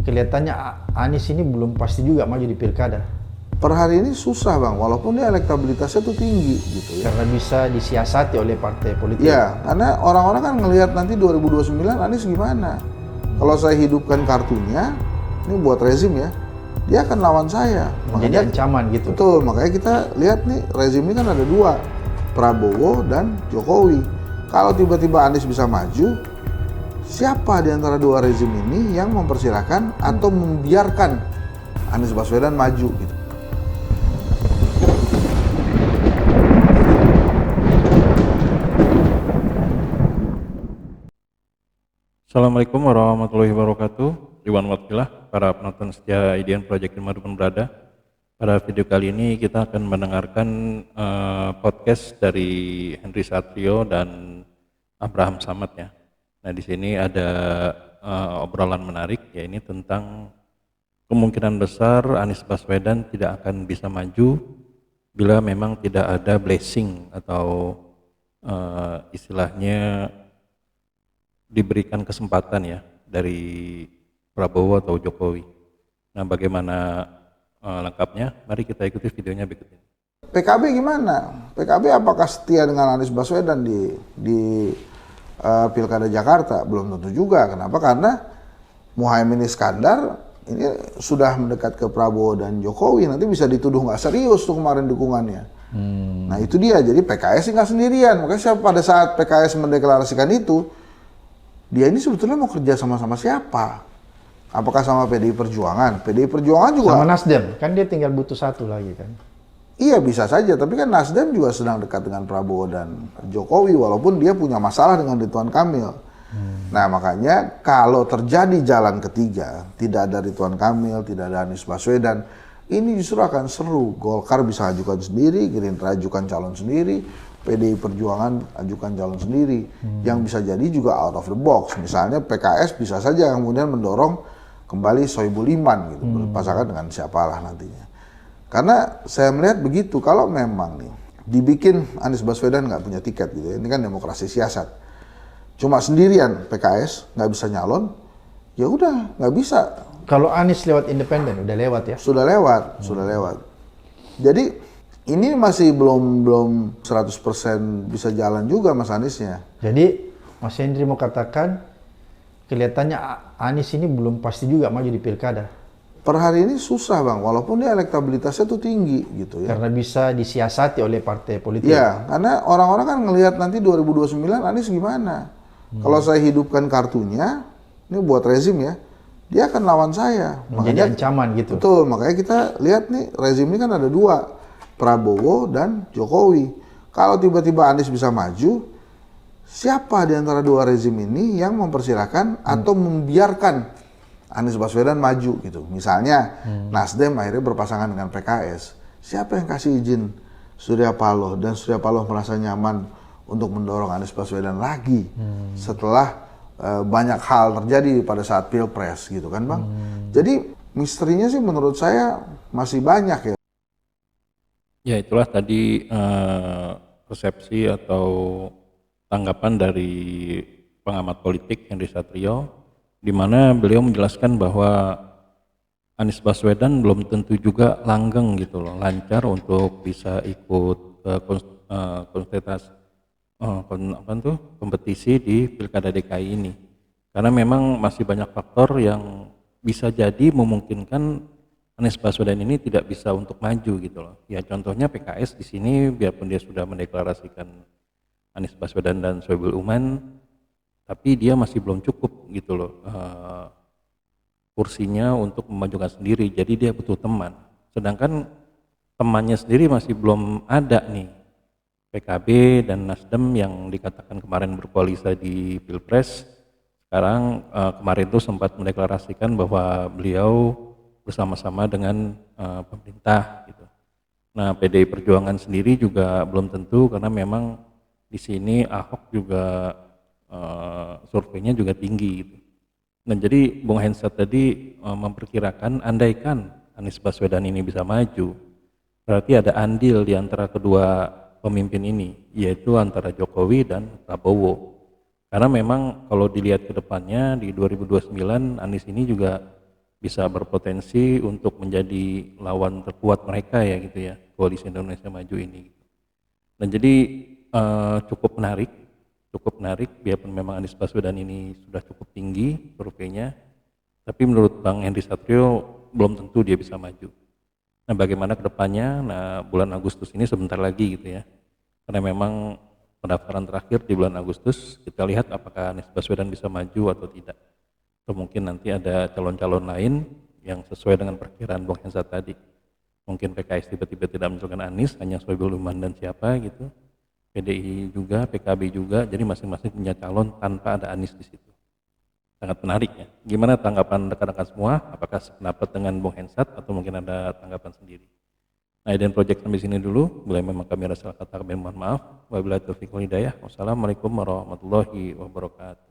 Kelihatannya Anies ini belum pasti juga maju di pilkada. Per hari ini susah bang, walaupun dia elektabilitasnya tuh tinggi gitu ya. Karena bisa disiasati oleh partai politik. Ya, karena orang-orang kan ngelihat nanti 2029 Anies gimana. Kalau saya hidupkan kartunya, ini buat rezim ya, dia akan lawan saya. Menjadi ancaman gitu. Betul, makanya kita lihat nih rezim ini kan ada dua, Prabowo dan Jokowi. Kalau tiba-tiba Anies bisa maju, siapa di antara dua rezim ini yang mempersilahkan atau membiarkan Anies Baswedan maju gitu? Assalamualaikum warahmatullahi wabarakatuh. Iwan Wakilah, para penonton setia IDN Project dimanapun berada. Pada video kali ini kita akan mendengarkan podcast dari Henry Satrio dan Abraham Samad ya. Nah di sini ada obrolan menarik, ya ini tentang kemungkinan besar Anies Baswedan tidak akan bisa maju bila memang tidak ada blessing atau istilahnya diberikan kesempatan ya dari Prabowo atau Jokowi. Nah bagaimana lengkapnya? Mari kita ikuti videonya berikut ini. PKB gimana? PKB apakah setia dengan Anies Baswedan di Pilkada Jakarta? Belum tentu juga. Kenapa? Karena Muhaimin Iskandar ini sudah mendekat ke Prabowo dan Jokowi. Nanti bisa dituduh nggak serius tuh kemarin dukungannya. Nah itu dia. Jadi PKS nggak sendirian. Makanya pada saat PKS mendeklarasikan itu, dia ini sebetulnya mau kerja sama-sama siapa? Apakah sama PDI Perjuangan? PDI Perjuangan juga sama Nasdem, kan dia tinggal butuh satu lagi kan? Iya bisa saja, tapi kan Nasdem juga sedang dekat dengan Prabowo dan Jokowi, walaupun dia punya masalah dengan Ridwan Kamil. Nah makanya kalau terjadi jalan ketiga, tidak ada Ridwan Kamil, tidak ada Anies Baswedan, ini justru akan seru. Golkar bisa ajukan sendiri, Gerindra ajukan calon sendiri, PDI Perjuangan ajukan calon sendiri, yang bisa jadi juga out of the box. Misalnya PKS bisa saja kemudian mendorong kembali Sohibul Iman gitu, berpasangan dengan siapalah nantinya. Karena saya melihat begitu, kalau memang nih dibikin Anies Baswedan nggak punya tiket gitu ya, ini kan demokrasi siasat. Cuma sendirian PKS nggak bisa nyalon, ya udah nggak bisa. Kalau Anies lewat independen udah lewat ya? Sudah lewat, sudah lewat. Jadi ini masih belum 100% bisa jalan juga Mas Aniesnya. Jadi Mas Hendri mau katakan kelihatannya Anies ini belum pasti juga maju di pilkada. Per hari ini susah bang, walaupun dia elektabilitasnya tuh tinggi gitu ya. Karena bisa disiasati oleh partai politik. Ya, karena orang-orang kan ngelihat nanti 2029 Anies gimana. Kalau saya hidupkan kartunya, ini buat rezim ya, dia akan lawan saya. Menjadi ancaman gitu. Betul, makanya kita lihat nih rezim ini kan ada dua, Prabowo dan Jokowi. Kalau tiba-tiba Anies bisa maju, siapa di antara dua rezim ini yang mempersilahkan atau membiarkan Anies Baswedan maju gitu? Misalnya Nasdem akhirnya berpasangan dengan PKS. Siapa yang kasih izin Surya Paloh, dan Surya Paloh merasa nyaman untuk mendorong Anies Baswedan lagi setelah banyak hal terjadi pada saat Pilpres gitu kan bang? Jadi misterinya sih menurut saya masih banyak ya. Ya itulah tadi persepsi atau tanggapan dari pengamat politik Henry Satrio, di mana beliau menjelaskan bahwa Anies Baswedan belum tentu juga langgeng gitu loh, lancar untuk bisa ikut kompetisi di Pilkada DKI ini, karena memang masih banyak faktor yang bisa jadi memungkinkan Anies Baswedan ini tidak bisa untuk maju gitu loh. Ya contohnya PKS di sini, biarpun dia sudah mendeklarasikan Anies Baswedan dan Sohibul Iman, tapi dia masih belum cukup gitu loh kursinya untuk memajukan sendiri. Jadi dia butuh teman. Sedangkan temannya sendiri masih belum ada nih. PKB dan Nasdem yang dikatakan kemarin berkoalisi di Pilpres, sekarang kemarin itu sempat mendeklarasikan bahwa beliau bersama-sama dengan pemerintah gitu. Nah, PDI Perjuangan sendiri juga belum tentu, karena memang di sini Ahok juga surveinya juga tinggi gitu. Dan jadi Bung Hensat tadi memperkirakan andaikan Anies Baswedan ini bisa maju, berarti ada andil di antara kedua pemimpin ini, yaitu antara Jokowi dan Prabowo. Karena memang kalau dilihat ke depannya di 2029 Anies ini juga bisa berpotensi untuk menjadi lawan terkuat mereka ya gitu ya, Koalisi Indonesia Maju ini. Dan jadi cukup menarik biarpun memang Anies Baswedan ini sudah cukup tinggi surveinya, tapi menurut Bang Henry Satrio belum tentu dia bisa maju. Nah bagaimana ke depannya, nah bulan Agustus ini sebentar lagi gitu ya, karena memang pendaftaran terakhir di bulan Agustus, kita lihat apakah Anies Baswedan bisa maju atau tidak. Atau mungkin nanti ada calon-calon lain yang sesuai dengan perkiraan Bung Hensat tadi. Mungkin PKS tiba-tiba tidak menentukan Anies, hanya Soebul Iman dan siapa gitu. PDI juga, PKB juga, jadi masing-masing punya calon tanpa ada Anies di situ. Sangat menarik ya. Gimana tanggapan rekan-rekan semua? Apakah sependapat dengan Bung Hensat atau mungkin ada tanggapan sendiri? Nah, Iden Project sampai sini dulu. Bila memang kami rasa kata kami mohon maaf. Wabillahi taufiq wal hidayah. Wassalamualaikum warahmatullahi wabarakatuh.